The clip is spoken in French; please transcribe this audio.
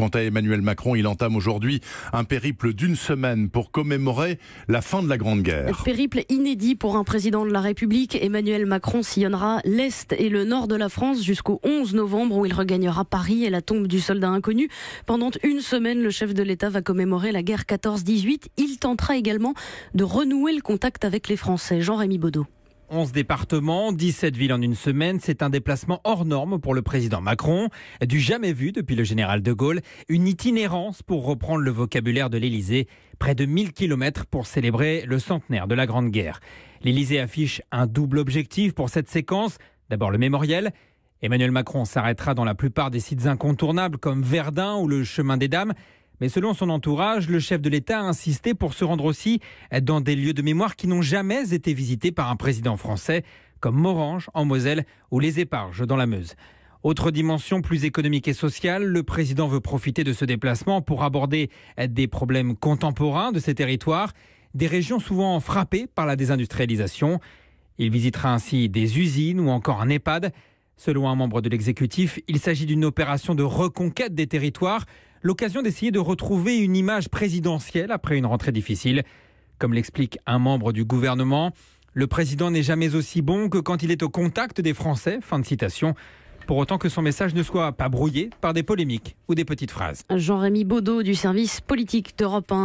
Quant à Emmanuel Macron, il entame aujourd'hui un périple d'une semaine pour commémorer la fin de la Grande Guerre. Périple inédit pour un président de la République. Emmanuel Macron sillonnera l'Est et le Nord de la France jusqu'au 11 novembre où il regagnera Paris et la tombe du soldat inconnu. Pendant une semaine, le chef de l'État va commémorer la guerre 14-18. Il tentera également de renouer le contact avec les Français. Jean-Rémy Baudot. 11 départements, 17 villes en une semaine, c'est un déplacement hors norme pour le président Macron. Du jamais vu depuis le général de Gaulle, une itinérance pour reprendre le vocabulaire de l'Élysée. Près de 1000 kilomètres pour célébrer le centenaire de la Grande Guerre. L'Élysée affiche un double objectif pour cette séquence. D'abord le mémorial. Emmanuel Macron s'arrêtera dans la plupart des sites incontournables comme Verdun ou le Chemin des Dames. Mais selon son entourage, le chef de l'État a insisté pour se rendre aussi dans des lieux de mémoire qui n'ont jamais été visités par un président français, comme Morhange en Moselle ou les Éparges dans la Meuse. Autre dimension plus économique et sociale, le président veut profiter de ce déplacement pour aborder des problèmes contemporains de ces territoires, des régions souvent frappées par la désindustrialisation. Il visitera ainsi des usines ou encore un EHPAD. Selon un membre de l'exécutif, il s'agit d'une opération de reconquête des territoires, l'occasion d'essayer de retrouver une image présidentielle après une rentrée difficile. Comme l'explique un membre du gouvernement, le président n'est jamais aussi bon que quand il est au contact des Français. Fin de citation. Pour autant que son message ne soit pas brouillé par des polémiques ou des petites phrases. Jean-Rémy Baudot du service politique d'Europe 1.